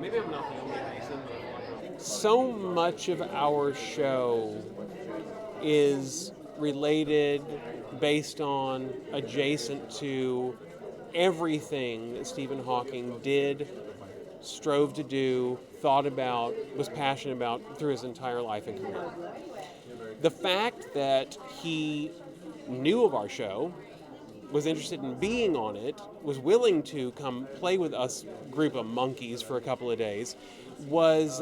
Maybe I'm not the only person. So much of our show is related, based on, adjacent to everything that Stephen Hawking did, strove to do, thought about, was passionate about through his entire life and career. The fact that he knew of our show, was interested in being on it, was willing to come play with us group of monkeys for a couple of days, was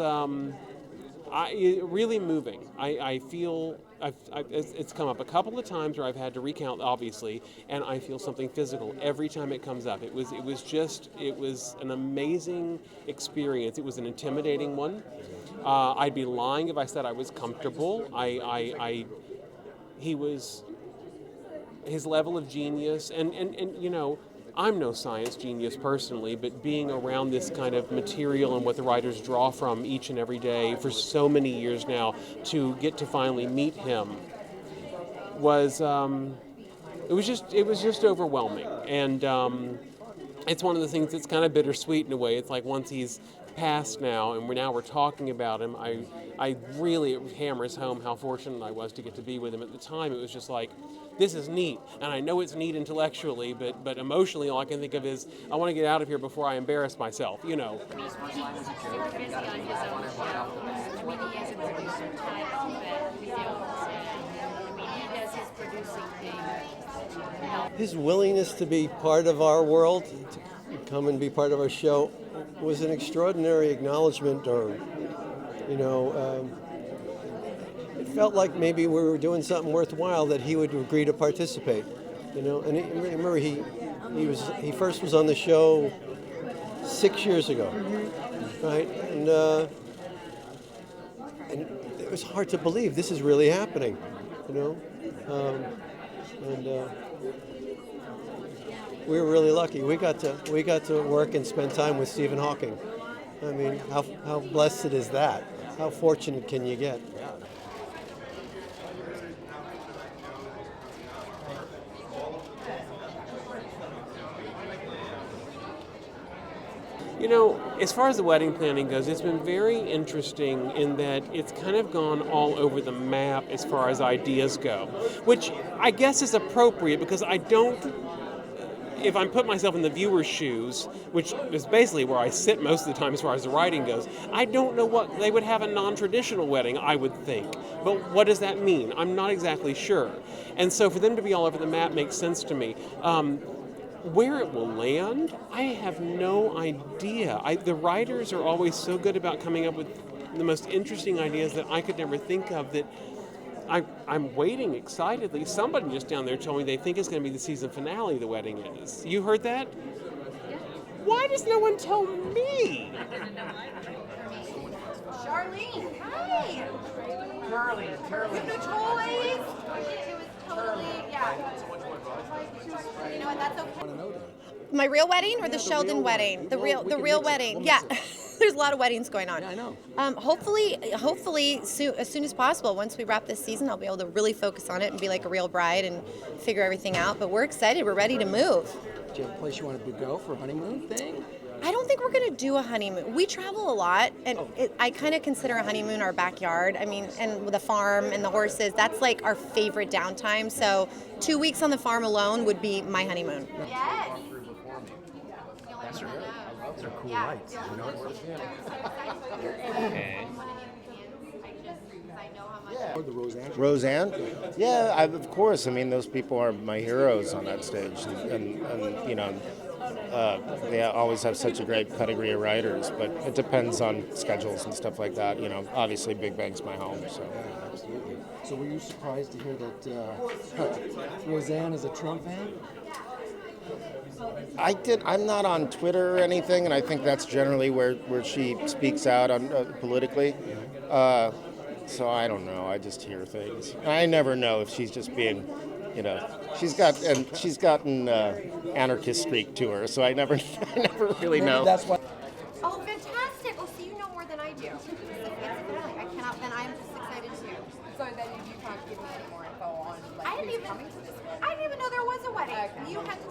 really moving. I feel it's come up a couple of times where I've had to recount, obviously, and I feel something physical every time it comes up. It was an amazing experience. It was an intimidating one. I'd be lying if I said I was comfortable. His level of genius, and you know, I'm no science genius personally, but being around this kind of material and what the writers draw from each and every day for so many years now, to get to finally meet him was it was just overwhelming, and it's one of the things that's kind of bittersweet in a way. It's like once he's passed now, and we're talking about him, I really, it hammers home how fortunate I was to get to be with him. At the time, it was just like, this is neat, and I know it's neat intellectually, but emotionally, all I can think of is, I want to get out of here before I embarrass myself, you know. He's super busy on his own show. I mean, he has a producer title that he does his producing thing. His willingness to be part of our world, to come and be part of our show, was an extraordinary acknowledgement, or, you know, it felt like maybe we were doing something worthwhile that he would agree to participate, you know. And remember, he first was on the show 6 years ago, right? And it was hard to believe this is really happening, you know. We were really lucky. We got to work and spend time with Stephen Hawking. I mean, how blessed is that? How fortunate can you get? You know, as far as the wedding planning goes, it's been very interesting in that it's kind of gone all over the map as far as ideas go, which I guess is appropriate because I don't, if I put myself in the viewer's shoes, which is basically where I sit most of the time as far as the writing goes, I don't know what, they would have a non-traditional wedding, I would think. But what does that mean? I'm not exactly sure. And so for them to be all over the map makes sense to me. Where it will land, I have no idea. The writers are always so good about coming up with the most interesting ideas that I could never think of, that I'm waiting excitedly. Somebody just down there told me they think it's going to be the season finale, the wedding is. You heard that? Why does no one tell me? Charlene, hi! Caroline. With the toys! It was totally, yeah. You know what, that's okay. My real wedding or the Sheldon wedding? The real wedding. Yeah. There's a lot of weddings going on. Yeah, I know. Hopefully, as soon as possible. Once we wrap this season, I'll be able to really focus on it and be like a real bride and figure everything out. But we're excited. We're ready to move. Do you have a place you want to go for a honeymoon thing? I don't think we're going to do a honeymoon. We travel a lot, and I kind of consider a honeymoon our backyard. I mean, and with the farm and the horses, that's like our favorite downtime. So 2 weeks on the farm alone would be my honeymoon. Yes. Those are cool lights. You know? Okay. Or the Roseanne. Roseanne? Yeah, of course. I mean, those people are my heroes on that stage, and you know, they always have such a great pedigree of writers. But it depends on schedules and stuff like that. You know, obviously, Big Bang's my home. So. Yeah, absolutely. So were you surprised to hear that Roseanne is a Trump fan? I'm not on Twitter or anything, and I think that's generally where she speaks out on politically. So I don't know. I just hear things. I never know if she's just being, you know, she's got an anarchist streak to her. So I never really know. That's why. Oh, fantastic! Oh, so you know more than I do. It's finale. I cannot. Then I'm just excited too. So then you can't give me any more info on I didn't even know there was a wedding. You had to.